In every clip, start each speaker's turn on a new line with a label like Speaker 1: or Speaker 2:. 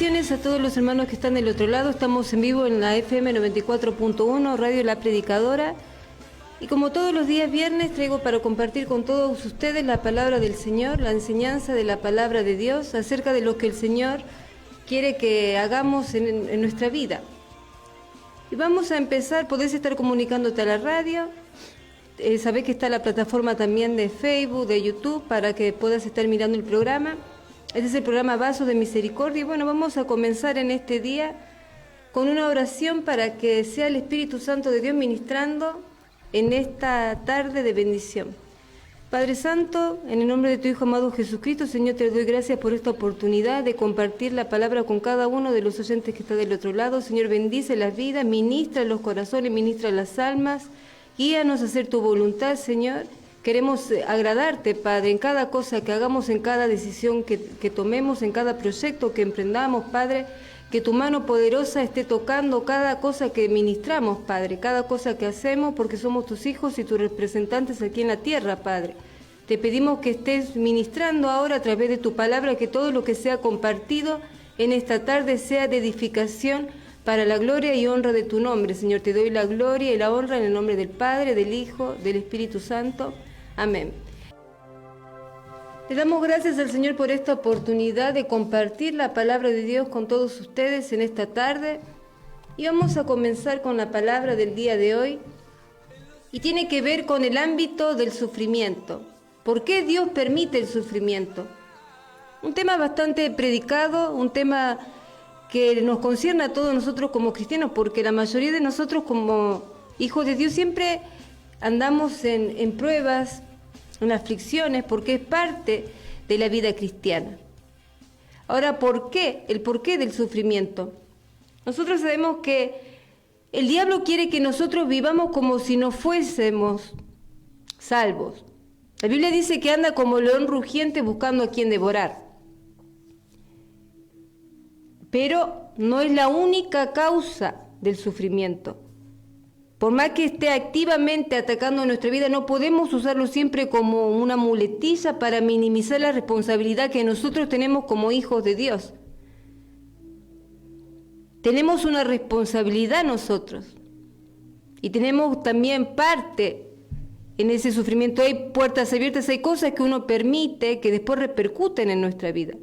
Speaker 1: Bendiciones a todos los hermanos que están del otro lado. Estamos en vivo en la FM 94.1, Radio La Predicadora. Y como todos los días viernes, traigo para compartir con todos ustedes la palabra del Señor, la enseñanza de la palabra de Dios acerca de lo que el Señor quiere que hagamos en nuestra vida. Y vamos a empezar. Podés estar comunicándote a la radio. Sabés que está la plataforma también de Facebook, de YouTube, para que puedas estar mirando el programa. Este es el programa Vasos de Misericordia. Y bueno, vamos a comenzar en este día con una oración para que sea el Espíritu Santo de Dios ministrando en esta tarde de bendición. Padre Santo, en el nombre de tu Hijo amado Jesucristo, Señor, te doy gracias por esta oportunidad de compartir la palabra con cada uno de los oyentes que está del otro lado. Señor, bendice las vidas, ministra los corazones, ministra las almas, guíanos a hacer tu voluntad, Señor. Queremos agradarte, Padre, en cada cosa que hagamos, en cada decisión que tomemos, en cada proyecto que emprendamos, Padre, que tu mano poderosa esté tocando cada cosa que ministramos, Padre, cada cosa que hacemos, porque somos tus hijos y tus representantes aquí en la tierra, Padre. Te pedimos que estés ministrando ahora a través de tu palabra, que todo lo que sea compartido en esta tarde sea de edificación para la gloria y honra de tu nombre, Señor. Te doy la gloria y la honra en el nombre del Padre, del Hijo, del Espíritu Santo. Amén. Le damos gracias al Señor por esta oportunidad de compartir la palabra de Dios con todos ustedes en esta tarde. Y vamos a comenzar con la palabra del día de hoy. Y tiene que ver con el ámbito del sufrimiento. ¿Por qué Dios permite el sufrimiento? Un tema bastante predicado, un tema que nos concierne a todos nosotros como cristianos, porque la mayoría de nosotros como hijos de Dios siempre andamos en pruebas, en aflicciones, porque es parte de la vida cristiana. Ahora, ¿por qué? El porqué del sufrimiento. Nosotros sabemos que el diablo quiere que nosotros vivamos como si no fuésemos salvos. La Biblia dice que anda como león rugiente buscando a quien devorar. Pero no es la única causa del sufrimiento. Por más que esté activamente atacando nuestra vida, no podemos usarlo siempre como una muletilla para minimizar la responsabilidad que nosotros tenemos como hijos de Dios. Tenemos una responsabilidad nosotros y tenemos también parte en ese sufrimiento. Hay puertas abiertas, hay cosas que uno permite que después repercuten en nuestra vida.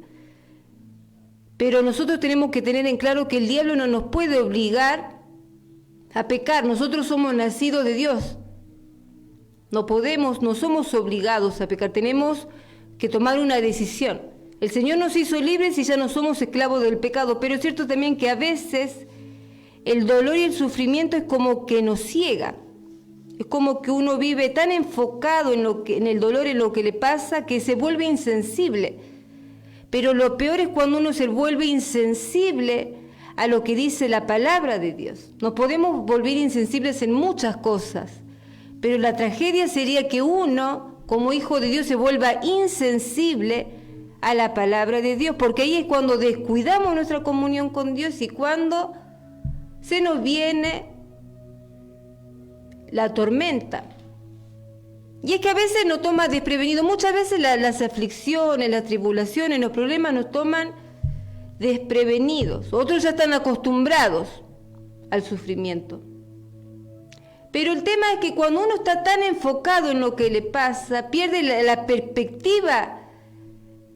Speaker 1: Pero nosotros tenemos que tener en claro que el diablo no nos puede obligar a pecar. Nosotros somos nacidos de Dios. No somos obligados a pecar. Tenemos que tomar una decisión. El Señor nos hizo libres y ya no somos esclavos del pecado. Pero es cierto también que a veces el dolor y el sufrimiento es como que nos ciega. Es como que uno vive tan enfocado en el dolor, en lo que le pasa, que se vuelve insensible. Pero lo peor es cuando uno se vuelve insensible a lo que dice la palabra de Dios. Nos podemos volver insensibles en muchas cosas, pero la tragedia sería que uno, como hijo de Dios, se vuelva insensible a la palabra de Dios, porque ahí es cuando descuidamos nuestra comunión con Dios y cuando se nos viene la tormenta. Y es que a veces nos toma desprevenido, muchas veces las aflicciones, las tribulaciones, los problemas nos toman desprevenidos. Otros ya están acostumbrados al sufrimiento. Pero el tema es que cuando uno está tan enfocado en lo que le pasa, pierde la perspectiva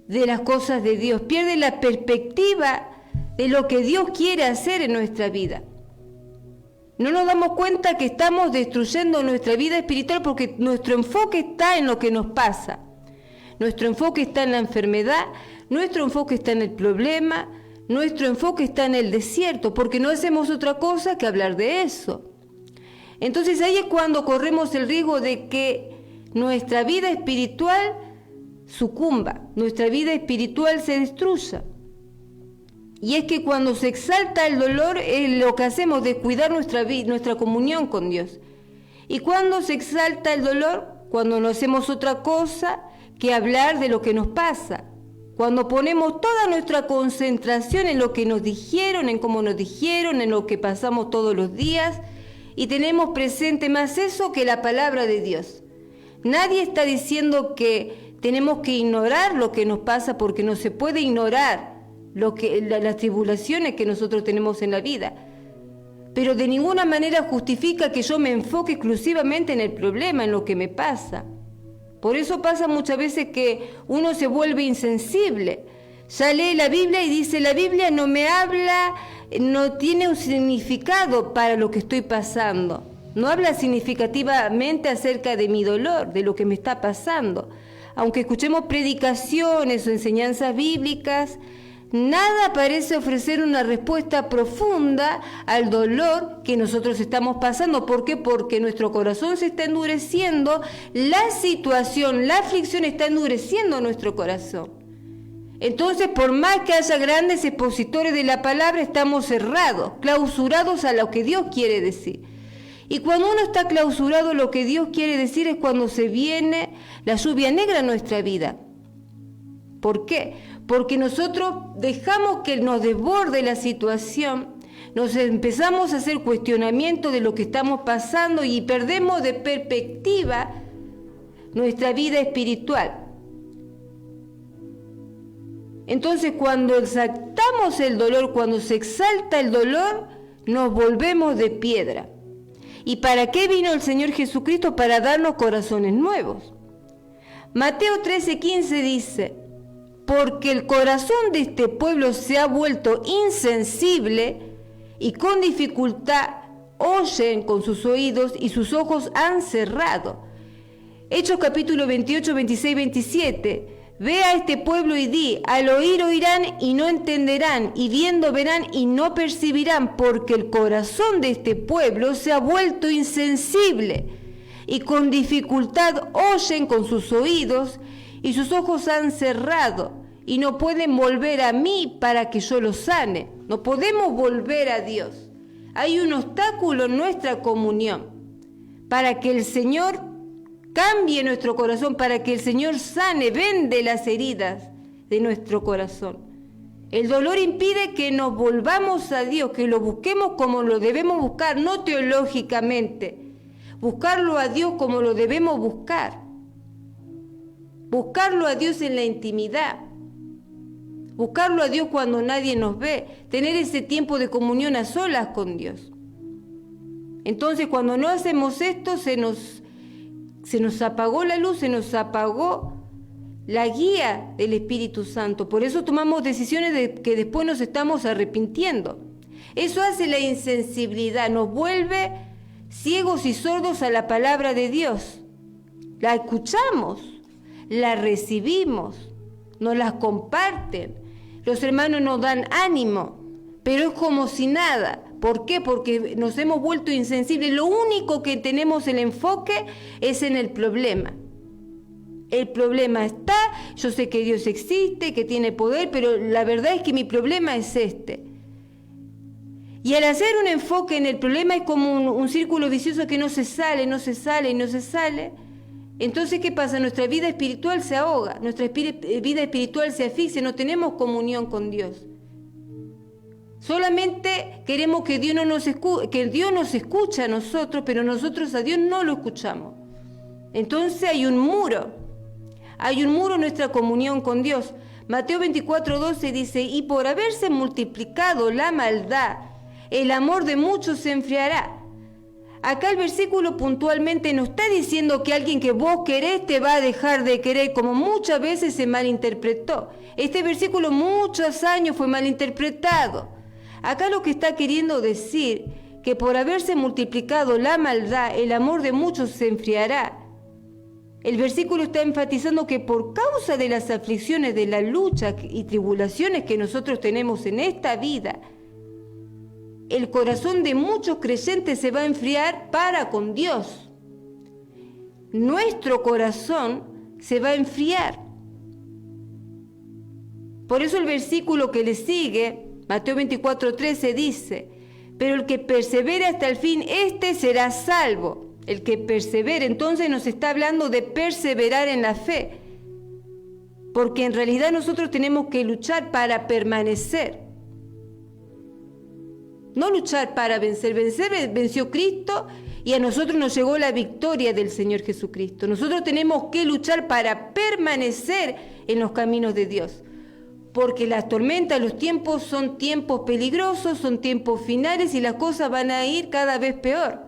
Speaker 1: de las cosas de Dios, pierde la perspectiva de lo que Dios quiere hacer en nuestra vida. No nos damos cuenta que estamos destruyendo nuestra vida espiritual porque nuestro enfoque está en lo que nos pasa. Nuestro enfoque está en la enfermedad, nuestro enfoque está en el problema, nuestro enfoque está en el desierto, porque no hacemos otra cosa que hablar de eso. Entonces ahí es cuando corremos el riesgo de que nuestra vida espiritual sucumba, nuestra vida espiritual se destruya. Y es que cuando se exalta el dolor, lo que hacemos es descuidar nuestra comunión con Dios. Y cuando se exalta el dolor, cuando no hacemos otra cosa que hablar de lo que nos pasa. Cuando ponemos toda nuestra concentración en lo que nos dijeron, en cómo nos dijeron, en lo que pasamos todos los días, y tenemos presente más eso que la palabra de Dios. Nadie está diciendo que tenemos que ignorar lo que nos pasa, porque no se puede ignorar las tribulaciones que nosotros tenemos en la vida. Pero de ninguna manera justifica que yo me enfoque exclusivamente en el problema, en lo que me pasa. Por eso pasa muchas veces que uno se vuelve insensible. Ya lee la Biblia y dice, la Biblia no me habla, no tiene un significado para lo que estoy pasando. No habla significativamente acerca de mi dolor, de lo que me está pasando. Aunque escuchemos predicaciones o enseñanzas bíblicas, nada parece ofrecer una respuesta profunda al dolor que nosotros estamos pasando. ¿Por qué? Porque nuestro corazón se está endureciendo, la situación, la aflicción está endureciendo nuestro corazón. Entonces, por más que haya grandes expositores de la palabra, estamos cerrados, clausurados a lo que Dios quiere decir. Y cuando uno está clausurado, lo que Dios quiere decir es cuando se viene la lluvia negra en nuestra vida. ¿Por qué? Porque nosotros dejamos que nos desborde la situación, nos empezamos a hacer cuestionamiento de lo que estamos pasando y perdemos de perspectiva nuestra vida espiritual. Entonces, cuando exaltamos el dolor, cuando se exalta el dolor, nos volvemos de piedra. ¿Y para qué vino el Señor Jesucristo? Para darnos corazones nuevos. Mateo 13:15 dice, porque el corazón de este pueblo se ha vuelto insensible y con dificultad oyen con sus oídos y sus ojos han cerrado. Hechos capítulo 28, 26, 27. Ve a este pueblo y di, al oír oirán y no entenderán, y viendo verán y no percibirán, porque el corazón de este pueblo se ha vuelto insensible, y con dificultad oyen con sus oídos, y sus ojos han cerrado, y no pueden volver a mí para que yo los sane. No podemos volver a Dios. Hay un obstáculo en nuestra comunión, para que el Señor cambie nuestro corazón, para que el Señor sane, vende las heridas de nuestro corazón. El dolor impide que nos volvamos a Dios, que lo busquemos como lo debemos buscar, no teológicamente. Buscarlo a Dios como lo debemos buscar. Buscarlo a Dios en la intimidad. Buscarlo a Dios cuando nadie nos ve. Tener ese tiempo de comunión a solas con Dios. Entonces, cuando no hacemos esto, se nos apagó la luz, se nos apagó la guía del Espíritu Santo. Por eso tomamos decisiones de que después nos estamos arrepintiendo. Eso hace la insensibilidad, nos vuelve ciegos y sordos a la palabra de Dios. La escuchamos, la recibimos, nos las comparten. Los hermanos nos dan ánimo, pero es como si nada. ¿Por qué? Porque nos hemos vuelto insensibles. Lo único que tenemos el enfoque es en el problema. El problema está, yo sé que Dios existe, que tiene poder, pero la verdad es que mi problema es este. Y al hacer un enfoque en el problema es como un círculo vicioso que no se sale, no se sale y no se sale. Entonces, ¿qué pasa? Nuestra vida espiritual se ahoga, nuestra vida espiritual se asfixia, no tenemos comunión con Dios. Solamente queremos que Dios nos escuche a nosotros, pero nosotros a Dios no lo escuchamos. Entonces hay un muro en nuestra comunión con Dios. Mateo 24:12 dice, y por haberse multiplicado la maldad, el amor de muchos se enfriará. Acá el versículo puntualmente no está diciendo que alguien que vos querés te va a dejar de querer, como muchas veces se malinterpretó. Este versículo muchos años fue malinterpretado. Acá lo que está queriendo decir, que por haberse multiplicado la maldad, el amor de muchos se enfriará. El versículo está enfatizando que por causa de las aflicciones, de la lucha y tribulaciones que nosotros tenemos en esta vida, el corazón de muchos creyentes se va a enfriar para con Dios. Nuestro corazón se va a enfriar. Por eso el versículo que le sigue, Mateo 24:13 dice, pero el que persevere hasta el fin, éste será salvo. El que persevere, entonces nos está hablando de perseverar en la fe. Porque en realidad nosotros tenemos que luchar para permanecer. No luchar para vencer. Venció Cristo y a nosotros nos llegó la victoria del Señor Jesucristo. Nosotros tenemos que luchar para permanecer en los caminos de Dios. porque las tormentas, los tiempos son tiempos peligrosos, son tiempos finales y las cosas van a ir cada vez peor.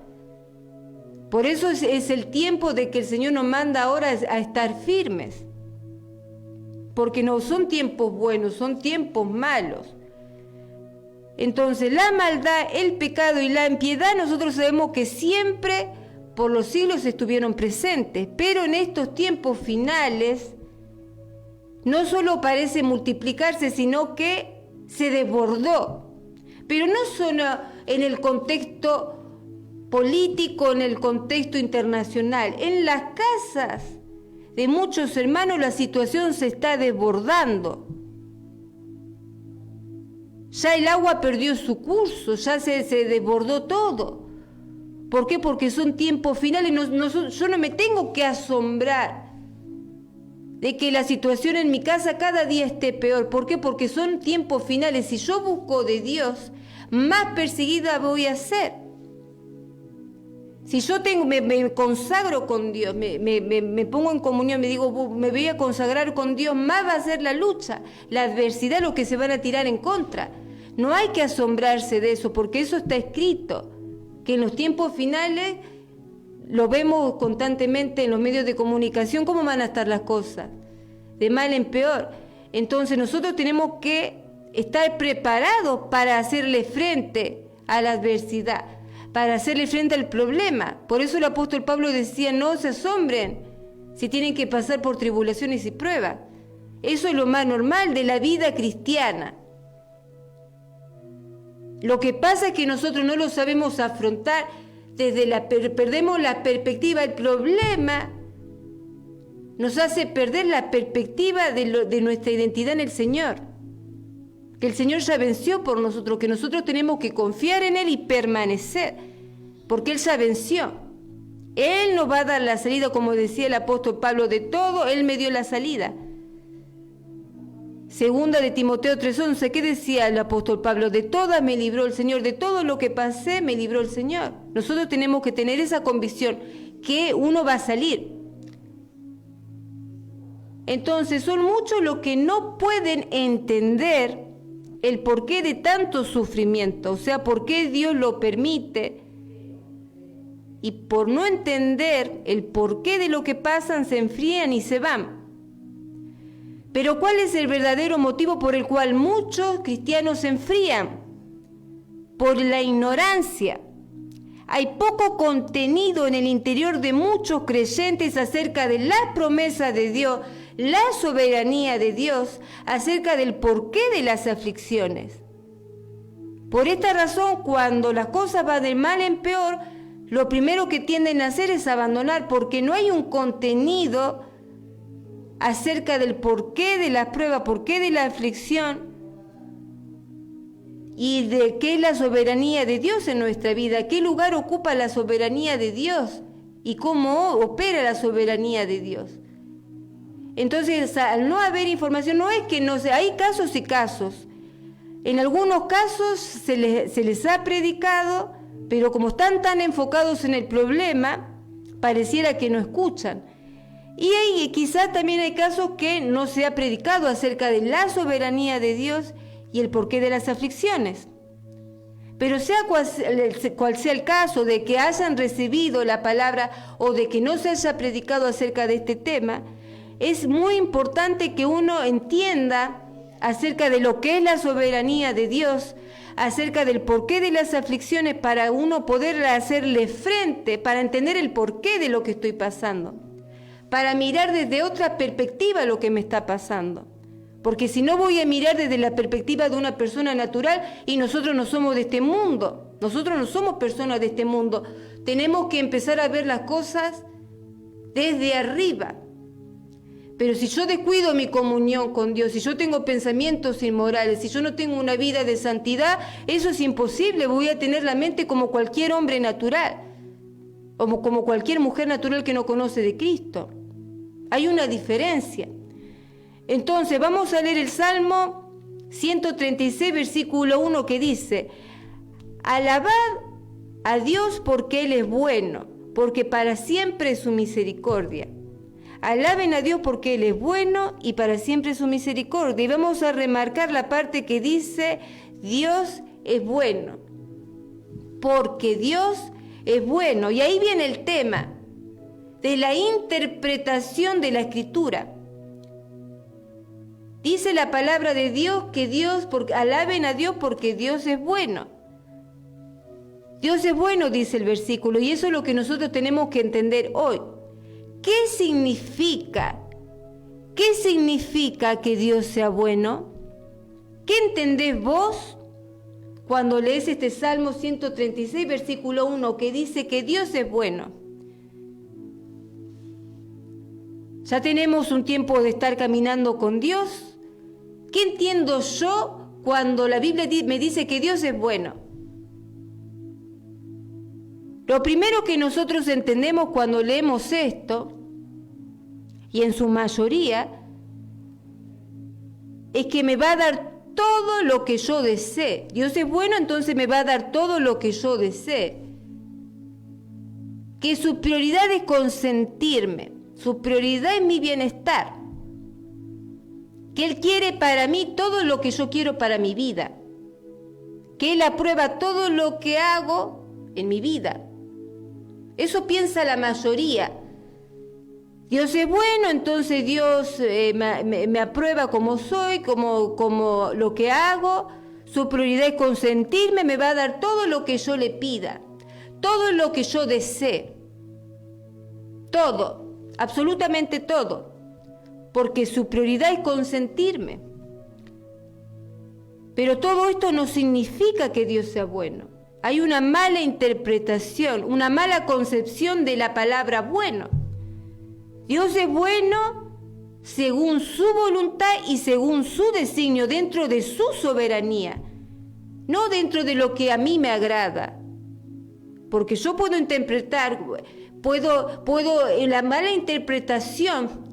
Speaker 1: Por eso es el tiempo de que el Señor nos manda ahora a estar firmes. Porque no son tiempos buenos, son tiempos malos. Entonces la maldad, el pecado y la impiedad nosotros sabemos que siempre por los siglos estuvieron presentes, pero en estos tiempos finales no solo parece multiplicarse, sino que se desbordó. Pero no solo en el contexto político, en el contexto internacional, en las casas de muchos hermanos la situación se está desbordando. Ya el agua perdió su curso, ya se desbordó todo. ¿Por qué? Porque son tiempos finales. Yo no me tengo que asombrar de que la situación en mi casa cada día esté peor. ¿Por qué? Porque son tiempos finales. Si yo busco de Dios, más perseguida voy a ser. Si yo me consagro con Dios, me pongo en comunión, me digo, me voy a consagrar con Dios, más va a ser la lucha, la adversidad, lo que se van a tirar en contra. No hay que asombrarse de eso, porque eso está escrito, que en los tiempos finales lo vemos constantemente en los medios de comunicación, cómo van a estar las cosas, de mal en peor. Entonces nosotros tenemos que estar preparados para hacerle frente a la adversidad, para hacerle frente al problema. Por eso el apóstol Pablo decía, no se asombren si tienen que pasar por tribulaciones y pruebas. Eso es lo más normal de la vida cristiana. Lo que pasa es que nosotros no lo sabemos afrontar, perdemos la perspectiva. El problema nos hace perder la perspectiva de nuestra identidad en el Señor. Que el Señor ya venció por nosotros, que nosotros tenemos que confiar en Él y permanecer, porque Él ya venció. Él nos va a dar la salida, como decía el apóstol Pablo, de todo, Él me dio la salida. Segunda de Timoteo 3:11, ¿qué decía el apóstol Pablo? De todas me libró el Señor, de todo lo que pasé me libró el Señor. Nosotros tenemos que tener esa convicción, que uno va a salir. Entonces son muchos los que no pueden entender el porqué de tanto sufrimiento, o sea, por qué Dios lo permite. Y por no entender el porqué de lo que pasan, se enfrían y se van. Pero ¿cuál es el verdadero motivo por el cual muchos cristianos se enfrían? Por la ignorancia. Hay poco contenido en el interior de muchos creyentes acerca de la promesa de Dios, la soberanía de Dios, acerca del porqué de las aflicciones. Por esta razón, cuando las cosas van de mal en peor, lo primero que tienden a hacer es abandonar, porque no hay un contenido acerca del porqué de la prueba, porqué de la aflicción y de qué es la soberanía de Dios en nuestra vida, qué lugar ocupa la soberanía de Dios y cómo opera la soberanía de Dios. Entonces, al no haber información, no es que no sé, hay casos y casos. En algunos casos se les ha predicado, pero como están tan enfocados en el problema, pareciera que no escuchan. Y quizás también hay casos que no se ha predicado acerca de la soberanía de Dios y el porqué de las aflicciones. Pero sea cual sea el caso de que hayan recibido la palabra o de que no se haya predicado acerca de este tema, es muy importante que uno entienda acerca de lo que es la soberanía de Dios, acerca del porqué de las aflicciones, para uno poder hacerle frente, para entender el porqué de lo que estoy pasando, para mirar desde otra perspectiva lo que me está pasando. Porque si no, voy a mirar desde la perspectiva de una persona natural, y nosotros no somos de este mundo, nosotros no somos personas de este mundo. Tenemos que empezar a ver las cosas desde arriba. Pero si yo descuido mi comunión con Dios, si yo tengo pensamientos inmorales, si yo no tengo una vida de santidad, eso es imposible. Voy a tener la mente como cualquier hombre natural, o como cualquier mujer natural que no conoce de Cristo. Hay una diferencia. Entonces vamos a leer el Salmo 136, versículo 1, que dice: alabad a Dios porque Él es bueno, porque para siempre es su misericordia. alaben a Dios porque Él es bueno y para siempre su misericordia. Y vamos a remarcar la parte que dice, Dios es bueno, porque Dios es bueno. Y ahí viene el tema de la interpretación de la Escritura. Dice la palabra de Dios que alaben a Dios porque Dios es bueno. Dios es bueno, dice el versículo, y eso es lo que nosotros tenemos que entender hoy. ¿Qué significa? ¿Qué significa que Dios sea bueno? ¿Qué entendés vos cuando lees este Salmo 136, versículo 1, que dice que Dios es bueno? Ya tenemos un tiempo de estar caminando con Dios. ¿Qué entiendo yo cuando la Biblia me dice que Dios es bueno? Lo primero que nosotros entendemos cuando leemos esto, y en su mayoría, es que me va a dar todo lo que yo desee. Dios es bueno, entonces me va a dar todo lo que yo desee. Que su prioridad es consentirme, su prioridad es mi bienestar. Que Él quiere para mí todo lo que yo quiero para mi vida. Que Él aprueba todo lo que hago en mi vida. Eso piensa la mayoría. Dios es bueno, entonces Dios me aprueba como soy, como lo que hago. Su prioridad es consentirme, me va a dar todo lo que yo le pida, todo lo que yo desee. Todo, absolutamente todo. Porque su prioridad es consentirme. Pero todo esto no significa que Dios sea bueno. Hay una mala interpretación, una mala concepción de la palabra bueno. Dios es bueno según su voluntad y según su designio, dentro de su soberanía, no dentro de lo que a mí me agrada. Porque yo puedo interpretar, en la mala interpretación,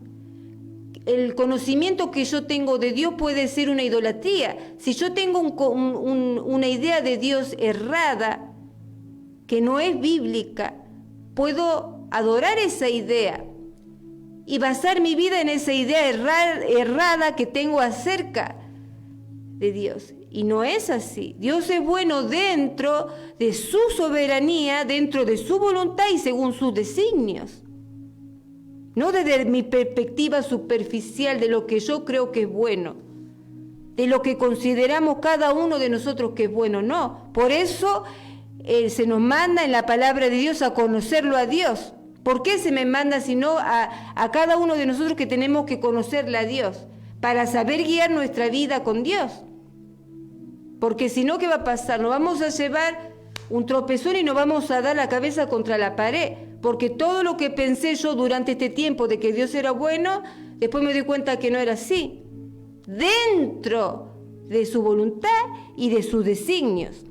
Speaker 1: el conocimiento que yo tengo de Dios puede ser una idolatría. Si yo tengo una idea de Dios errada, que no es bíblica, puedo adorar esa idea y basar mi vida en esa idea errada que tengo acerca de Dios. Y no es así. Dios es bueno dentro de su soberanía, dentro de su voluntad y según sus designios. No desde mi perspectiva superficial de lo que yo creo que es bueno, de lo que consideramos cada uno de nosotros que es bueno, no. Por eso se nos manda en la palabra de Dios a conocerlo a Dios. ¿Por qué se me manda sino a cada uno de nosotros que tenemos que conocerle a Dios? Para saber guiar nuestra vida con Dios. Porque si no, ¿qué va a pasar? Nos vamos a llevar un tropezón y nos vamos a dar la cabeza contra la pared. Porque todo lo que pensé yo durante este tiempo de que Dios era bueno, después me di cuenta que no era así. Dentro de su voluntad y de sus designios.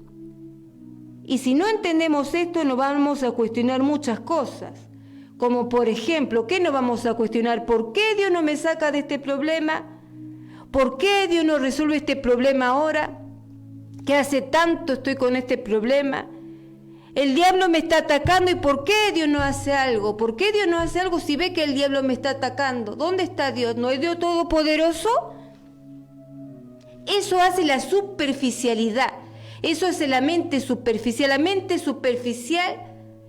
Speaker 1: Y si no entendemos esto, nos vamos a cuestionar muchas cosas. Como por ejemplo, ¿qué nos vamos a cuestionar? ¿Por qué Dios no me saca de este problema? ¿Por qué Dios no resuelve este problema ahora? ¿Qué hace tanto estoy con este problema? El diablo me está atacando, ¿y por qué Dios no hace algo? ¿Por qué Dios no hace algo si ve que el diablo me está atacando? ¿Dónde está Dios? ¿No es Dios todopoderoso? Eso hace la superficialidad. Eso hace la mente superficial. La mente superficial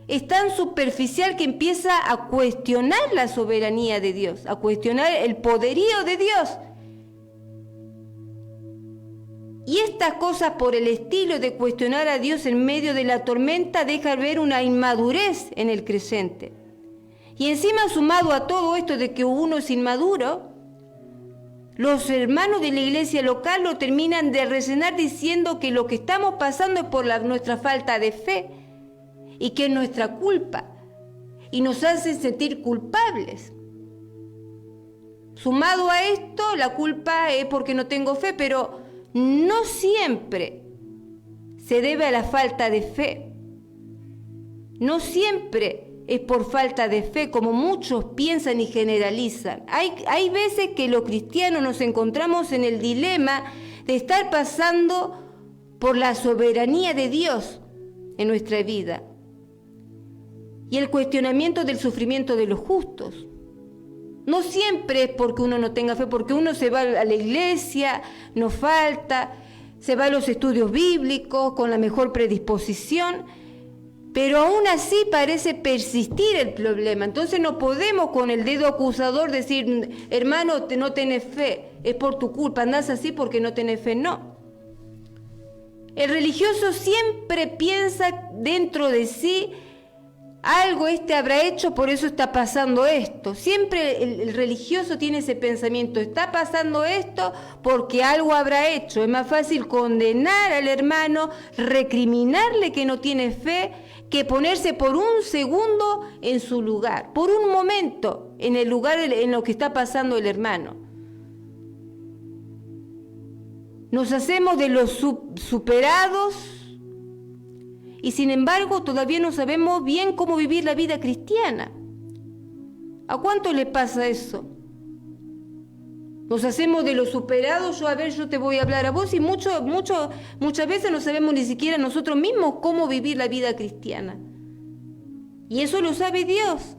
Speaker 1: es tan superficial que empieza a cuestionar la soberanía de Dios, a cuestionar el poderío de Dios. Y estas cosas por el estilo de cuestionar a Dios en medio de la tormenta dejan ver una inmadurez en el creyente. Y encima, sumado a todo esto de que uno es inmaduro, los hermanos de la iglesia local lo terminan de rellenar diciendo que lo que estamos pasando es por nuestra falta de fe y que es nuestra culpa, y nos hacen sentir culpables. Sumado a esto, la culpa es porque no tengo fe, pero no siempre se debe a la falta de fe. No siempre es por falta de fe, como muchos piensan y generalizan. Hay veces que los cristianos nos encontramos en el dilema de estar pasando por la soberanía de Dios en nuestra vida y el cuestionamiento del sufrimiento de los justos. No siempre es porque uno no tenga fe, porque uno se va a la iglesia, no falta, se va a los estudios bíblicos con la mejor predisposición, pero aún así parece persistir el problema. Entonces no podemos con el dedo acusador decir, hermano, no tenés fe, es por tu culpa, andás así porque no tenés fe. No. El religioso siempre piensa dentro de sí, algo habrá hecho, por eso está pasando esto. Siempre el religioso tiene ese pensamiento, está pasando esto porque algo habrá hecho. Es más fácil condenar al hermano, recriminarle que no tiene fe, que ponerse por un segundo en su lugar, por un momento en el lugar en lo que está pasando el hermano. Nos hacemos de los superados y sin embargo todavía no sabemos bien cómo vivir la vida cristiana. ¿A cuánto le pasa eso? Nos hacemos de los superados, yo te voy a hablar a vos, y muchas veces no sabemos ni siquiera nosotros mismos cómo vivir la vida cristiana. Y eso lo sabe Dios.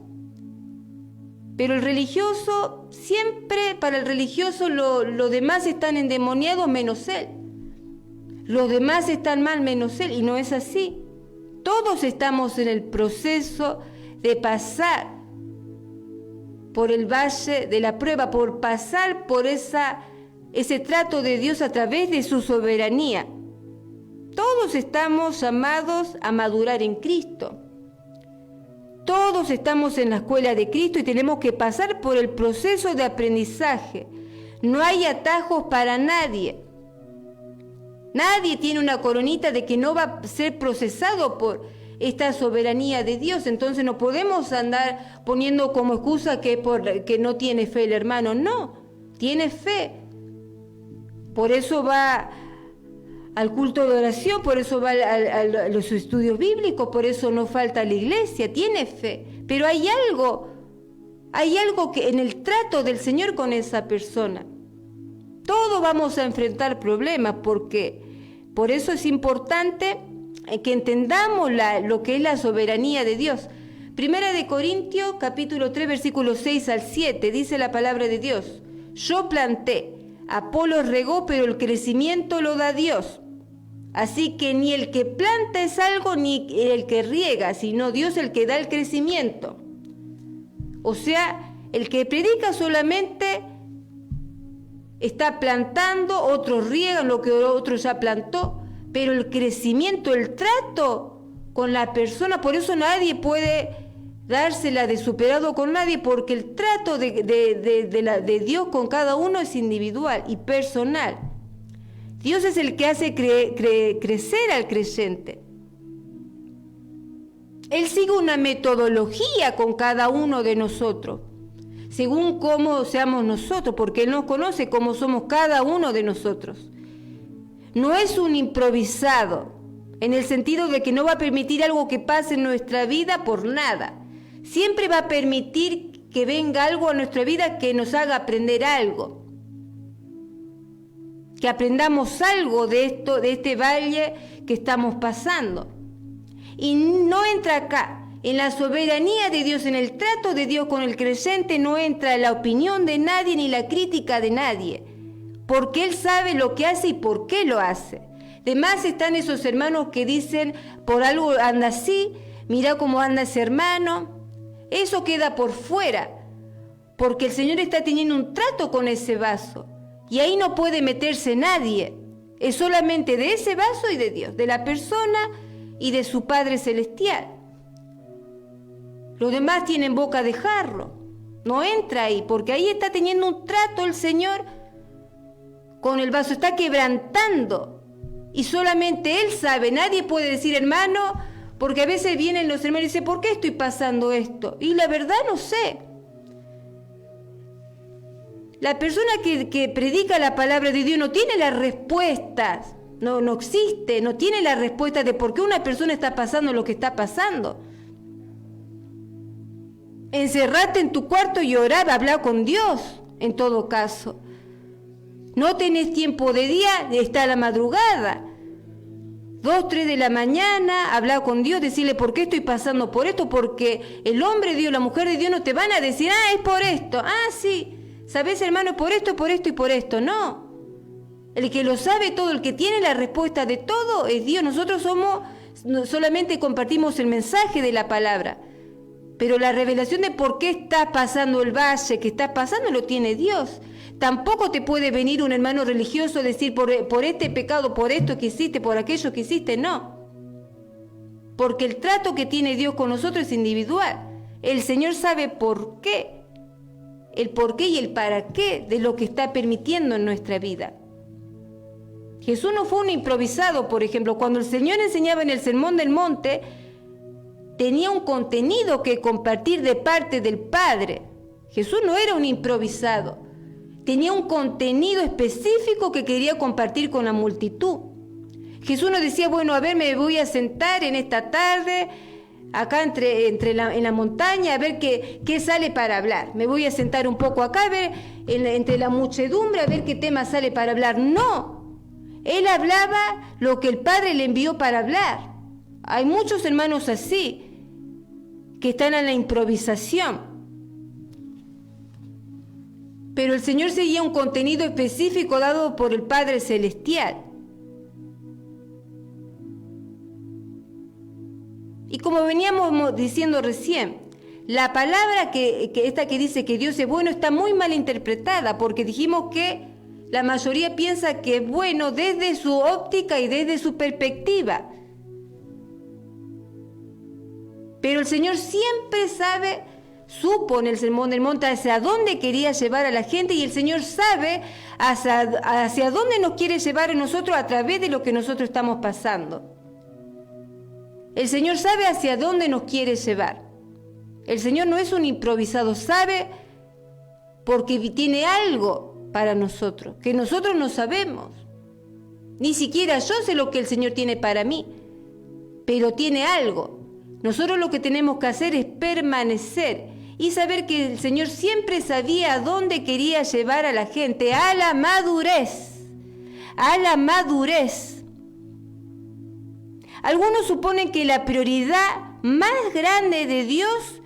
Speaker 1: Pero el religioso, siempre para el religioso los demás están endemoniados menos él. Los demás están mal menos él, y no es así. Todos estamos en el proceso de pasar por el valle de la prueba, por pasar por ese trato de Dios a través de su soberanía. Todos estamos llamados a madurar en Cristo. Todos estamos en la escuela de Cristo y tenemos que pasar por el proceso de aprendizaje. No hay atajos para nadie. Nadie tiene una coronita de que no va a ser procesado por esta soberanía de Dios. Entonces no podemos andar poniendo como excusa que no tiene fe el hermano. No, tiene fe. Por eso va al culto de oración, por eso va a los estudios bíblicos, por eso no falta a la iglesia, tiene fe. Pero hay algo que en el trato del Señor con esa persona. Todos vamos a enfrentar problemas, porque por eso es importante que entendamos lo que es la soberanía de Dios. Primera de Corintios, capítulo 3, versículos 6 al 7, dice la palabra de Dios: yo planté, Apolos regó, pero el crecimiento lo da Dios. Así que ni el que planta es algo, ni el que riega, sino Dios el que da el crecimiento. O sea, el que predica solamente está plantando, otros riegan lo que otro ya plantó, pero el crecimiento, el trato con la persona, por eso nadie puede dársela de superado con nadie, porque el trato de Dios con cada uno es individual y personal. Dios es el que hace crecer al creyente. Él sigue una metodología con cada uno de nosotros, según cómo seamos nosotros, porque Él nos conoce cómo somos cada uno de nosotros. No es un improvisado, en el sentido de que no va a permitir algo que pase en nuestra vida por nada. Siempre va a permitir que venga algo a nuestra vida que nos haga aprender algo. Que aprendamos algo de este valle que estamos pasando. Y no entra acá. En la soberanía de Dios, en el trato de Dios con el creyente, no entra la opinión de nadie ni la crítica de nadie, porque Él sabe lo que hace y por qué lo hace. Además están esos hermanos que dicen, por algo anda así, mira cómo anda ese hermano. Eso queda por fuera, porque el Señor está teniendo un trato con ese vaso, y ahí no puede meterse nadie. Es solamente de ese vaso y de Dios, de la persona y de su Padre Celestial. Los demás tienen boca de jarro, no entra ahí, porque ahí está teniendo un trato el Señor con el vaso, está quebrantando, y solamente Él sabe. Nadie puede decir, hermano, porque a veces vienen los hermanos y dicen, ¿por qué estoy pasando esto? Y la verdad no sé. La persona que predica la palabra de Dios no tiene las respuestas, no existe, no tiene la respuesta de por qué una persona está pasando lo que está pasando. Encerrate en tu cuarto y orá, habla con Dios, en todo caso. No tenés tiempo de día, está a la madrugada. 2, 3 de la mañana, hablar con Dios, decirle por qué estoy pasando por esto, porque el hombre de Dios, la mujer de Dios no te van a decir, es por esto, sí, ¿sabes, hermano? Por esto y por esto. No. El que lo sabe todo, el que tiene la respuesta de todo es Dios. Nosotros solamente compartimos el mensaje de la palabra, pero la revelación de por qué está pasando el valle que está pasando lo tiene Dios. Tampoco te puede venir un hermano religioso a decir por este pecado, por esto que hiciste, por aquello que hiciste, no. Porque el trato que tiene Dios con nosotros es individual. El Señor sabe por qué, el por qué y el para qué de lo que está permitiendo en nuestra vida. Jesús no fue un improvisado, por ejemplo. Cuando el Señor enseñaba en el Sermón del Monte, tenía un contenido que compartir de parte del Padre. Jesús no era un improvisado. Tenía un contenido específico que quería compartir con la multitud. Jesús no decía, bueno, a ver, me voy a sentar en esta tarde, acá en la montaña, a ver qué sale para hablar. Me voy a sentar un poco acá, a ver, entre la muchedumbre, a ver qué tema sale para hablar. No, Él hablaba lo que el Padre le envió para hablar. Hay muchos hermanos así, que están en la improvisación. Pero el Señor seguía un contenido específico dado por el Padre Celestial. Y como veníamos diciendo recién, la palabra que dice que Dios es bueno está muy mal interpretada, porque dijimos que la mayoría piensa que es bueno desde su óptica y desde su perspectiva. Pero el Señor siempre supo en el Sermón del Monte hacia dónde quería llevar a la gente, y el Señor sabe hacia dónde nos quiere llevar a nosotros a través de lo que nosotros estamos pasando. El Señor sabe hacia dónde nos quiere llevar. El Señor no es un improvisado, sabe porque tiene algo para nosotros, que nosotros no sabemos. Ni siquiera yo sé lo que el Señor tiene para mí, pero tiene algo. Nosotros lo que tenemos que hacer es permanecer y saber que el Señor siempre sabía a dónde quería llevar a la gente, a la madurez, a la madurez. Algunos suponen que la prioridad más grande de Dios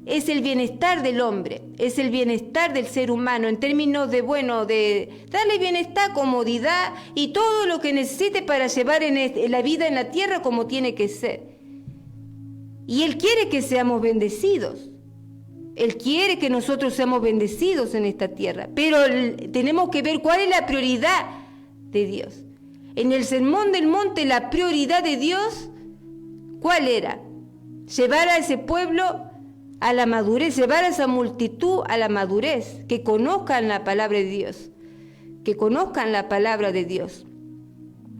Speaker 1: es el bienestar del hombre, es el bienestar del ser humano, en términos de darle bienestar, comodidad y todo lo que necesite para llevar en la vida en la tierra como tiene que ser. Y Él quiere que seamos bendecidos. Él quiere que nosotros seamos bendecidos en esta tierra, pero tenemos que ver cuál es la prioridad de Dios. En el Sermón del Monte, la prioridad de Dios, ¿cuál era? Llevar a ese pueblo a la madurez, llevar a esa multitud a la madurez, que conozcan la palabra de Dios, que conozcan la palabra de Dios.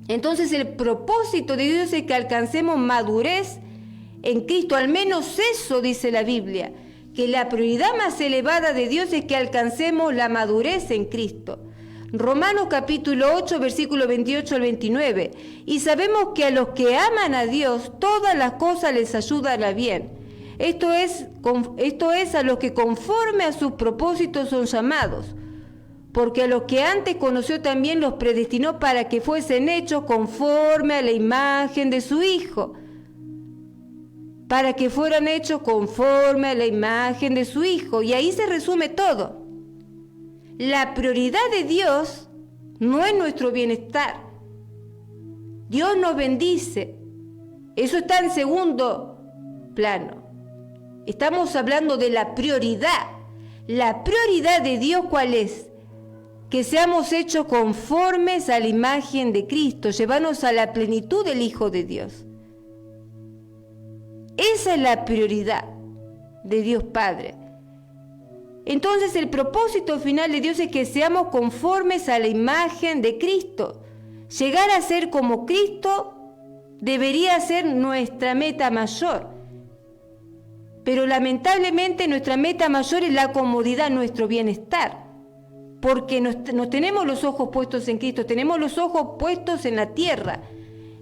Speaker 1: Entonces el propósito de Dios es que alcancemos madurez en Cristo, al menos eso dice la Biblia, que la prioridad más elevada de Dios es que alcancemos la madurez en Cristo. Romanos capítulo 8, versículo 28 al 29. Y sabemos que a los que aman a Dios, todas las cosas les ayudan a bien. Esto es a los que conforme a sus propósitos son llamados. Porque a los que antes conoció también los predestinó para que fuesen hechos conforme a la imagen de su Hijo. Para que fueran hechos conforme a la imagen de su Hijo. Y ahí se resume todo. La prioridad de Dios no es nuestro bienestar. Dios nos bendice. Eso está en segundo plano. Estamos hablando de la prioridad. La prioridad de Dios, ¿cuál es? Que seamos hechos conformes a la imagen de Cristo, llevarnos a la plenitud del Hijo de Dios. Esa es la prioridad de Dios Padre. Entonces el propósito final de Dios es que seamos conformes a la imagen de Cristo. Llegar a ser como Cristo debería ser nuestra meta mayor. Pero lamentablemente nuestra meta mayor es la comodidad, nuestro bienestar. Porque no tenemos los ojos puestos en Cristo, tenemos los ojos puestos en la tierra.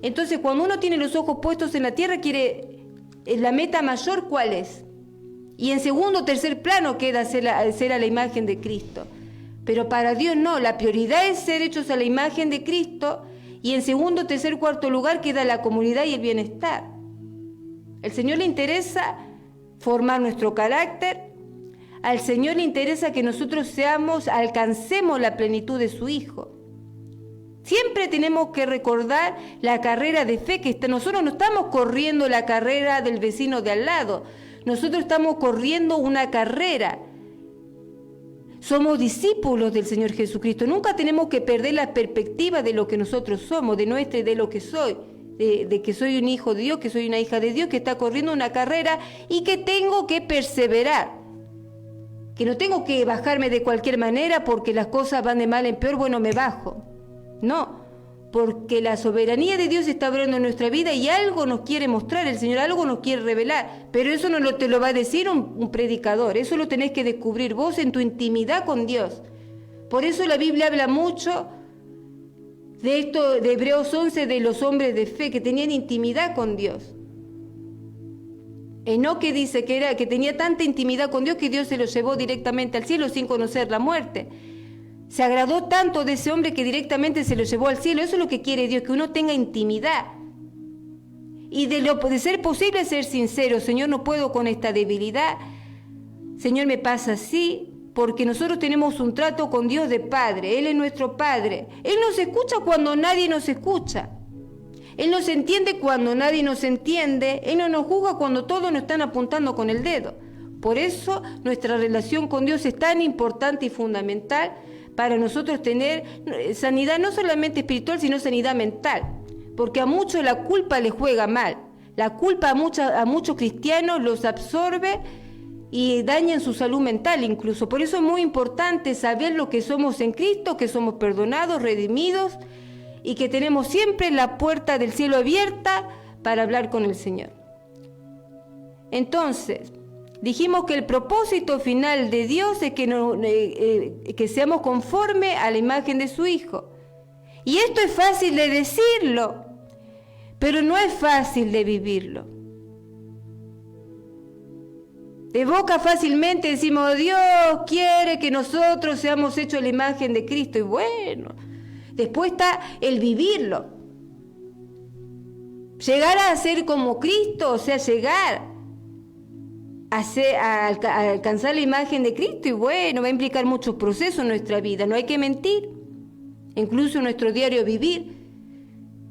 Speaker 1: Entonces cuando uno tiene los ojos puestos en la tierra, la meta mayor, ¿cuál es? Y en segundo o tercer plano queda ser a la imagen de Cristo. Pero para Dios no, la prioridad es ser hechos a la imagen de Cristo, Y en segundo, tercer, cuarto lugar queda la comunidad y el bienestar. Al Señor le interesa formar nuestro carácter. Al Señor le interesa que nosotros alcancemos la plenitud de su Hijo. Siempre tenemos que recordar la carrera de fe nosotros no estamos corriendo la carrera del vecino de al lado. Nosotros estamos corriendo una carrera. Somos discípulos del Señor Jesucristo. Nunca tenemos que perder la perspectiva de lo que nosotros somos, de lo que soy, de que soy un hijo de Dios, que soy una hija de Dios, que está corriendo una carrera y que tengo que perseverar. Que no tengo que bajarme de cualquier manera porque las cosas van de mal en peor, bueno, me bajo. No, porque la soberanía de Dios está obrando en nuestra vida y algo nos quiere mostrar, el Señor algo nos quiere revelar, pero eso no te lo va a decir un predicador, eso lo tenés que descubrir vos en tu intimidad con Dios. Por eso la Biblia habla mucho de esto, de Hebreos 11, de los hombres de fe que tenían intimidad con Dios. Enoque dice que tenía tanta intimidad con Dios que Dios se lo llevó directamente al cielo sin conocer la muerte. Se agradó tanto de ese hombre que directamente se lo llevó al cielo. Eso es lo que quiere Dios, que uno tenga intimidad. Y de ser posible ser sincero. Señor, no puedo con esta debilidad. Señor, me pasa así. Porque nosotros tenemos un trato con Dios de Padre. Él es nuestro Padre. Él nos escucha cuando nadie nos escucha. Él nos entiende cuando nadie nos entiende. Él no nos juzga cuando todos nos están apuntando con el dedo. Por eso nuestra relación con Dios es tan importante y fundamental para nosotros tener sanidad no solamente espiritual, sino sanidad mental. Porque a muchos la culpa les juega mal. La culpa a muchos cristianos los absorbe y daña en su salud mental incluso. Por eso es muy importante saber lo que somos en Cristo, que somos perdonados, redimidos y que tenemos siempre la puerta del cielo abierta para hablar con el Señor. Entonces, dijimos que el propósito final de Dios es que seamos conforme a la imagen de su Hijo. Y esto es fácil de decirlo, pero no es fácil de vivirlo. De boca fácilmente decimos, Dios quiere que nosotros seamos hechos a la imagen de Cristo. Y bueno, después está el vivirlo. Llegar a ser como Cristo, o sea, llegar a alcanzar la imagen de Cristo, y bueno, va a implicar muchos procesos en nuestra vida, no hay que mentir, incluso en nuestro diario vivir.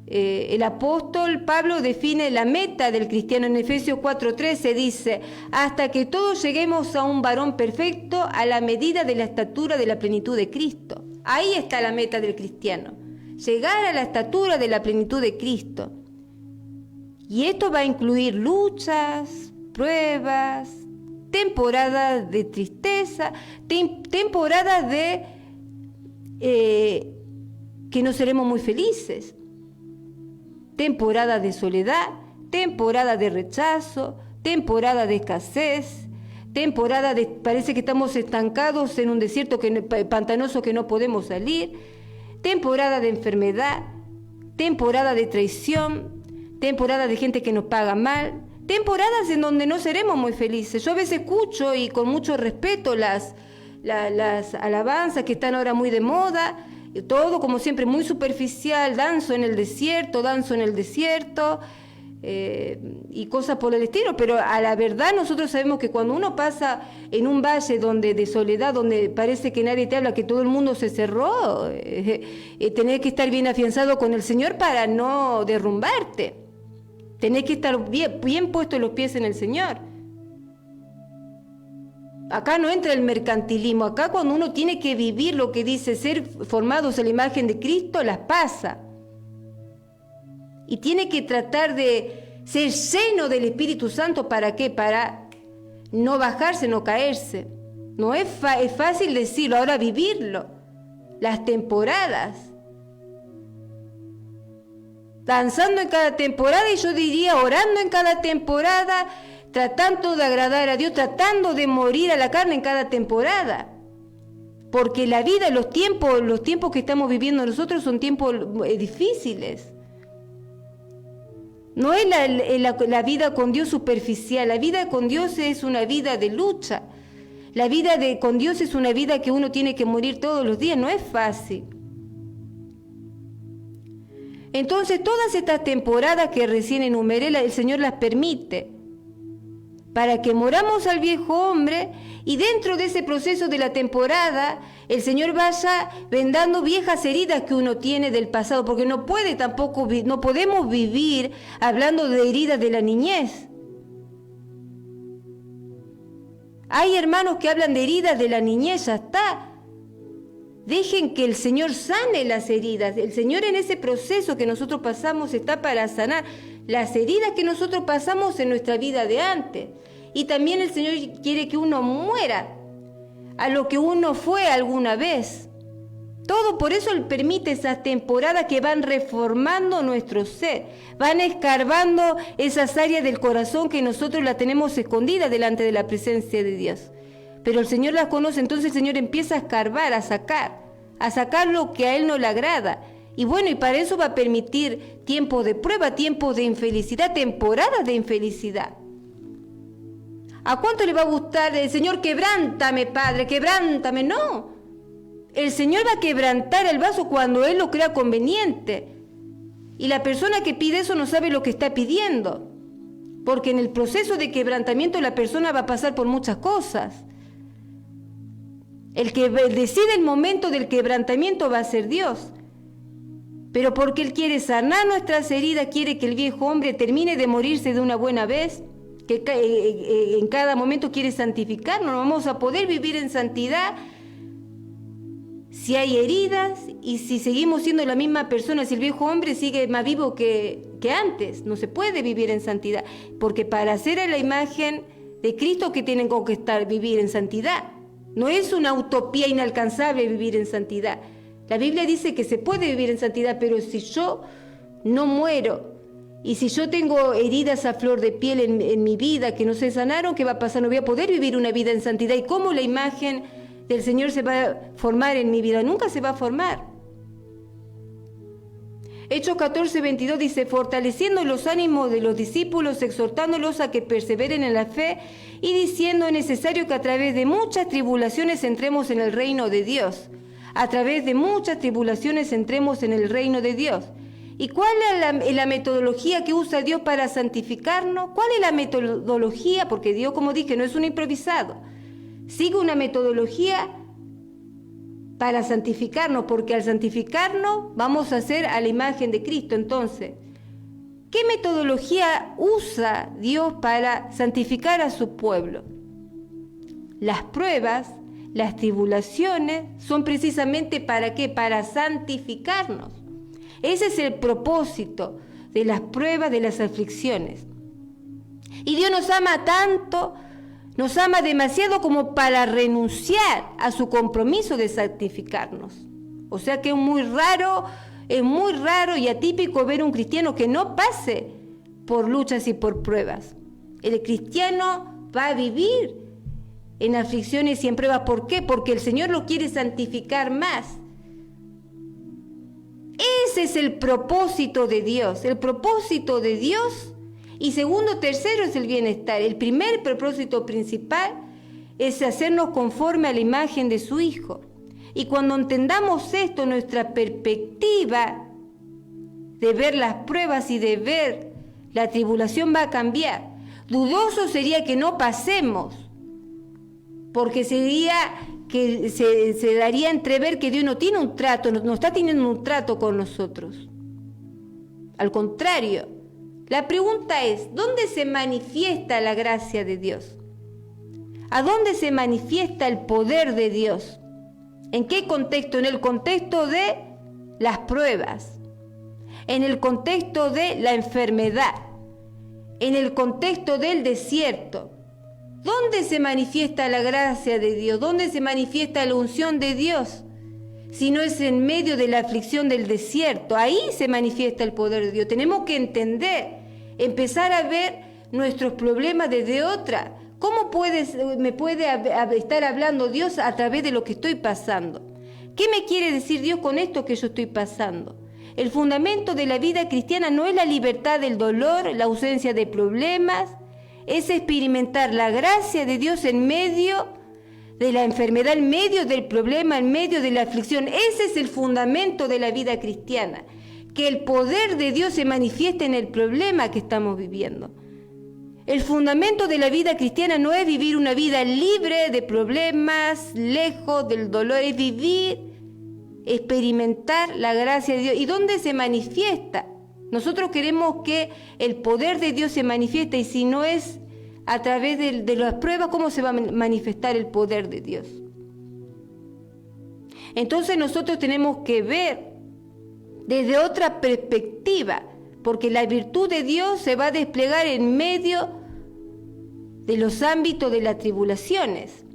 Speaker 1: El apóstol Pablo define la meta del cristiano en Efesios 4:13, dice, hasta que todos lleguemos a un varón perfecto a la medida de la estatura de la plenitud de Cristo. Ahí está la meta del cristiano, llegar a la estatura de la plenitud de Cristo. Y esto va a incluir luchas, pruebas, temporadas de tristeza, temporadas de que no seremos muy felices, temporada de soledad, temporada de rechazo, temporada de escasez, temporada de parece que estamos estancados en un desierto pantanoso que no podemos salir, temporada de enfermedad, temporada de traición, temporada de gente que nos paga mal, temporadas en donde no seremos muy felices. Yo a veces escucho y con mucho respeto las alabanzas que están ahora muy de moda, todo como siempre muy superficial, danzo en el desierto, y cosas por el estilo, pero a la verdad nosotros sabemos que cuando uno pasa en un valle de soledad, donde parece que nadie te habla, que todo el mundo se cerró, tenés que estar bien afianzado con el Señor para no derrumbarte. Tenés que estar bien puestos los pies en el Señor. Acá no entra el mercantilismo. Acá cuando uno tiene que vivir lo que dice ser formados a la imagen de Cristo, las pasa. Y tiene que tratar de ser lleno del Espíritu Santo. ¿Para qué? Para no bajarse, no caerse. No es fácil decirlo, ahora vivirlo. Las temporadas. Danzando en cada temporada, y yo diría orando en cada temporada, tratando de agradar a Dios, tratando de morir a la carne en cada temporada. Porque la vida, los tiempos que estamos viviendo nosotros son tiempos difíciles. No es la vida con Dios superficial, la vida con Dios es una vida de lucha. La vida con Dios es una vida que uno tiene que morir todos los días, no es fácil. Entonces todas estas temporadas que recién enumeré, el Señor las permite para que moramos al viejo hombre, y dentro de ese proceso de la temporada el Señor vaya vendando viejas heridas que uno tiene del pasado, porque no podemos vivir hablando de heridas de la niñez. Hay hermanos que hablan de heridas de la niñez, ya está. Dejen que el Señor sane las heridas. El Señor, en ese proceso que nosotros pasamos, está para sanar las heridas que nosotros pasamos en nuestra vida de antes. Y también el Señor quiere que uno muera a lo que uno fue alguna vez. Todo por eso Él permite esas temporadas que van reformando nuestro ser, van escarbando esas áreas del corazón que nosotros las tenemos escondidas delante de la presencia de Dios. Pero el Señor las conoce, entonces el Señor empieza a escarbar, a sacar lo que a Él no le agrada. Y bueno, y para eso va a permitir tiempos de prueba, tiempos de infelicidad, temporadas de infelicidad. ¿A cuánto le va a gustar el Señor? Quebrántame, Padre, quebrántame. No, el Señor va a quebrantar el vaso cuando Él lo crea conveniente. Y la persona que pide eso no sabe lo que está pidiendo, porque en el proceso de quebrantamiento la persona va a pasar por muchas cosas. El que decide el momento del quebrantamiento va a ser Dios. Pero porque Él quiere sanar nuestras heridas, quiere que el viejo hombre termine de morirse de una buena vez, que en cada momento quiere santificarnos. No vamos a poder vivir en santidad si hay heridas y si seguimos siendo la misma persona, si el viejo hombre sigue más vivo que antes. No se puede vivir en santidad, porque para hacer a la imagen de Cristo que tienen que vivir en santidad. No es una utopía inalcanzable vivir en santidad. La Biblia dice que se puede vivir en santidad, pero si yo no muero y si yo tengo heridas a flor de piel en mi vida que no se sanaron, ¿qué va a pasar? No voy a poder vivir una vida en santidad. ¿Y cómo la imagen del Señor se va a formar en mi vida? Nunca se va a formar. Hechos 14:22 dice: fortaleciendo los ánimos de los discípulos, exhortándolos a que perseveren en la fe y diciendo: es necesario que a través de muchas tribulaciones entremos en el reino de Dios. A través de muchas tribulaciones entremos en el reino de Dios. ¿Y cuál es la metodología que usa Dios para santificarnos? ¿Cuál es la metodología? Porque Dios, como dije, no es un improvisado. Sigue una metodología para santificarnos, porque al santificarnos vamos a ser a la imagen de Cristo. Entonces, ¿qué metodología usa Dios para santificar a su pueblo? Las pruebas, las tribulaciones son precisamente ¿para qué? Para santificarnos. Ese es el propósito de las pruebas, de las aflicciones. Y Dios nos ama tanto, nos ama demasiado como para renunciar a su compromiso de santificarnos. O sea que es muy raro y atípico ver un cristiano que no pase por luchas y por pruebas. El cristiano va a vivir en aflicciones y en pruebas. ¿Por qué? Porque el Señor lo quiere santificar más. Ese es el propósito de Dios. El propósito de Dios. Y segundo, tercero es el bienestar. El primer propósito principal es hacernos conforme a la imagen de su Hijo. Y cuando entendamos esto, nuestra perspectiva de ver las pruebas y de ver la tribulación va a cambiar. Dudoso sería que no pasemos, porque sería que se daría a entrever que Dios no tiene un trato, no está teniendo un trato con nosotros. Al contrario, la pregunta es, ¿dónde se manifiesta la gracia de Dios? ¿A dónde se manifiesta el poder de Dios? ¿En qué contexto? En el contexto de las pruebas, en el contexto de la enfermedad, en el contexto del desierto. ¿Dónde se manifiesta la gracia de Dios? ¿Dónde se manifiesta la unción de Dios? Si no es en medio de la aflicción del desierto, ahí se manifiesta el poder de Dios. Tenemos que entender, empezar a ver nuestros problemas desde otra. ¿Cómo me puede estar hablando Dios a través de lo que estoy pasando? ¿Qué me quiere decir Dios con esto que yo estoy pasando? El fundamento de la vida cristiana no es la libertad del dolor, la ausencia de problemas, es experimentar la gracia de Dios en medio de la enfermedad, en medio del problema, en medio de la aflicción. Ese es el fundamento de la vida cristiana. que el poder de Dios se manifieste en el problema que estamos viviendo. El fundamento de la vida cristiana no es vivir una vida libre de problemas, lejos del dolor, es vivir, experimentar la gracia de Dios. ¿Y dónde se manifiesta? Nosotros queremos que el poder de Dios se manifieste, y si no es a través de las pruebas, ¿cómo se va a manifestar el poder de Dios? Entonces nosotros tenemos que ver desde otra perspectiva, porque la virtud de Dios se va a desplegar en medio de los ámbitos de las tribulaciones,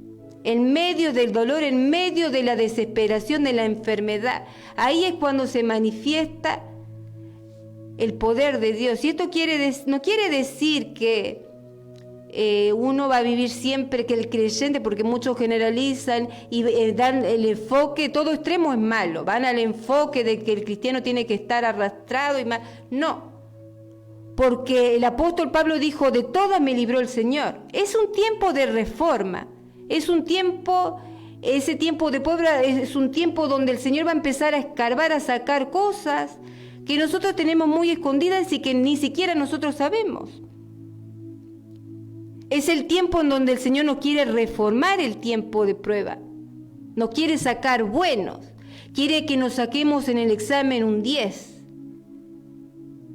Speaker 1: en medio del dolor, en medio de la desesperación, de la enfermedad. Ahí es cuando se manifiesta el poder de Dios. Y esto no quiere decir que uno va a vivir siempre, que el creyente, porque muchos generalizan y dan el enfoque, todo extremo es malo, van al enfoque de que el cristiano tiene que estar arrastrado y mal. No, porque el apóstol Pablo dijo, de todas me libró el Señor. Es un tiempo de reforma, es un tiempo, ese tiempo de prueba es un tiempo donde el Señor va a empezar a escarbar, a sacar cosas que nosotros tenemos muy escondidas y que ni siquiera nosotros sabemos. Es el tiempo en donde el Señor nos quiere reformar, el tiempo de prueba. Nos quiere sacar buenos. Quiere que nos saquemos en el examen un 10.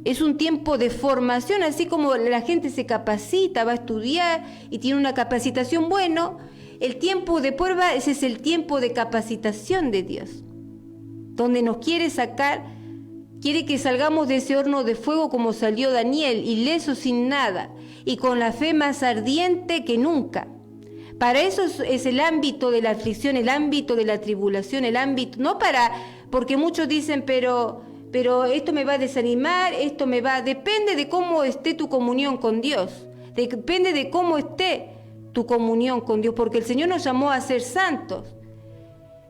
Speaker 1: Es un tiempo de formación, así como la gente se capacita, va a estudiar y tiene una capacitación. Bueno, el tiempo de prueba, ese es el tiempo de capacitación de Dios, donde nos quiere sacar, quiere que salgamos de ese horno de fuego como salió Daniel, ileso, sin nada, y con la fe más ardiente que nunca. Para eso es el ámbito de la aflicción, el ámbito de la tribulación, el ámbito, no para, porque muchos dicen, pero esto me va a desanimar, depende de cómo esté tu comunión con Dios, depende de cómo esté tu comunión con Dios, porque el Señor nos llamó a ser santos.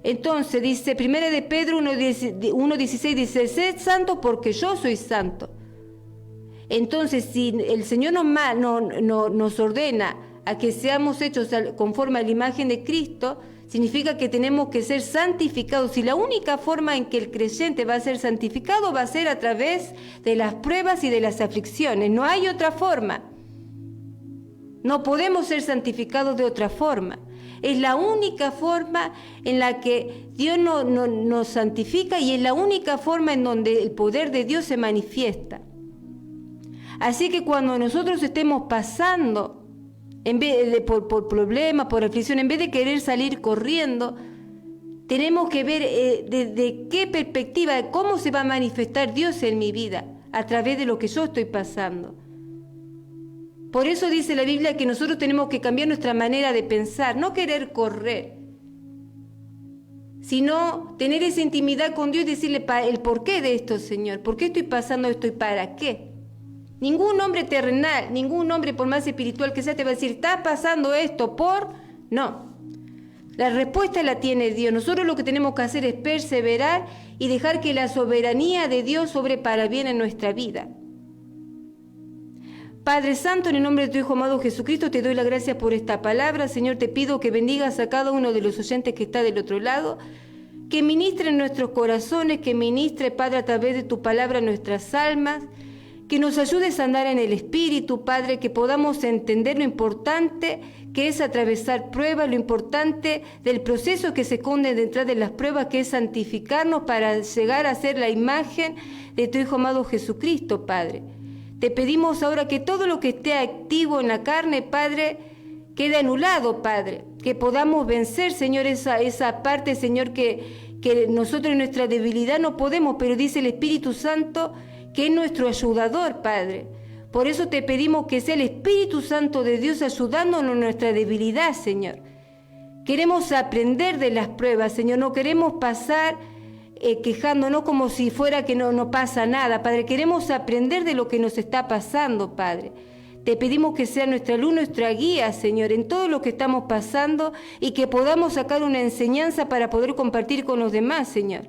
Speaker 1: Entonces dice, 1 de Pedro 1:16 dice, sed santos porque yo soy santo. Entonces, si el Señor nos ordena a que seamos hechos conforme a la imagen de Cristo, significa que tenemos que ser santificados. Y la única forma en que el creyente va a ser santificado va a ser a través de las pruebas y de las aflicciones. No hay otra forma. No podemos ser santificados de otra forma. Es la única forma en la que Dios nos santifica, y es la única forma en donde el poder de Dios se manifiesta. Así que cuando nosotros estemos pasando en vez de por problemas, por aflicción, en vez de querer salir corriendo, tenemos que ver desde qué perspectiva, cómo se va a manifestar Dios en mi vida a través de lo que yo estoy pasando. Por eso dice la Biblia que nosotros tenemos que cambiar nuestra manera de pensar, no querer correr, sino tener esa intimidad con Dios y decirle el porqué de esto, Señor, ¿por qué estoy pasando esto y para qué? Ningún hombre terrenal, ningún hombre por más espiritual que sea te va a decir, está pasando esto por... No, la respuesta la tiene Dios. Nosotros lo que tenemos que hacer es perseverar y dejar que la soberanía de Dios sobre para bien en nuestra vida. Padre Santo, en el nombre de tu Hijo amado Jesucristo, te doy la gracia por esta palabra. Señor, te pido que bendigas a cada uno de los oyentes que está del otro lado, que ministre en nuestros corazones, que ministre, Padre, a través de tu palabra nuestras almas, que nos ayudes a andar en el Espíritu, Padre, que podamos entender lo importante que es atravesar pruebas, lo importante del proceso que se esconde detrás de las pruebas, que es santificarnos para llegar a ser la imagen de tu Hijo amado Jesucristo, Padre. Te pedimos ahora que todo lo que esté activo en la carne, Padre, quede anulado, Padre, que podamos vencer, Señor, esa parte, Señor, que nosotros en nuestra debilidad no podemos, pero dice el Espíritu Santo que es nuestro ayudador, Padre. Por eso te pedimos que sea el Espíritu Santo de Dios ayudándonos en nuestra debilidad, Señor. Queremos aprender de las pruebas, Señor, no queremos pasar quejándonos como si fuera que no pasa nada, Padre. Queremos aprender de lo que nos está pasando, Padre. Te pedimos que sea nuestra luz, nuestra guía, Señor, en todo lo que estamos pasando, y que podamos sacar una enseñanza para poder compartir con los demás, Señor.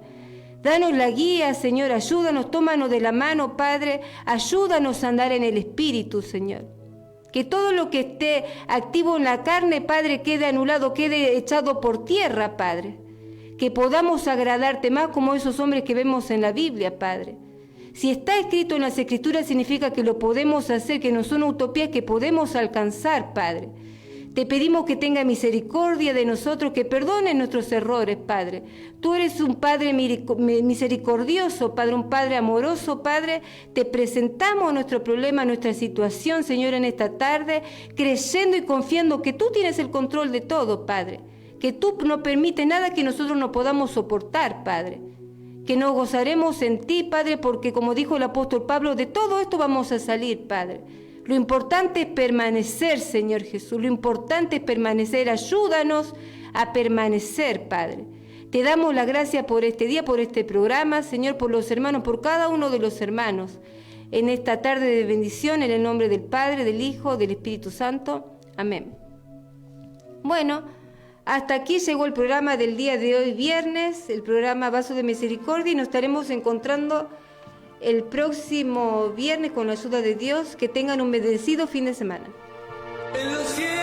Speaker 1: Danos la guía, Señor, ayúdanos, tómanos de la mano, Padre, ayúdanos a andar en el Espíritu, Señor. Que todo lo que esté activo en la carne, Padre, quede anulado, quede echado por tierra, Padre. Que podamos agradarte más como esos hombres que vemos en la Biblia, Padre. Si está escrito en las Escrituras significa que lo podemos hacer, que no son utopías que podemos alcanzar, Padre. Te pedimos que tenga misericordia de nosotros, que perdone nuestros errores, Padre. Tú eres un Padre misericordioso, Padre, un Padre amoroso, Padre. Te presentamos nuestro problema, nuestra situación, Señor, en esta tarde, creyendo y confiando que tú tienes el control de todo, Padre. Que tú no permites nada que nosotros no podamos soportar, Padre. Que nos gozaremos en ti, Padre, porque como dijo el apóstol Pablo, de todo esto vamos a salir, Padre. Lo importante es permanecer, Señor Jesús. Lo importante es permanecer. Ayúdanos a permanecer, Padre. Te damos la gracia por este día, por este programa, Señor, por los hermanos, por cada uno de los hermanos. En esta tarde de bendición, en el nombre del Padre, del Hijo, del Espíritu Santo. Amén. Bueno, hasta aquí llegó el programa del día de hoy, viernes, el programa Vaso de Misericordia, y nos estaremos encontrando el próximo viernes con la ayuda de Dios. Que tengan un bendecido fin de semana.
Speaker 2: En los cielos.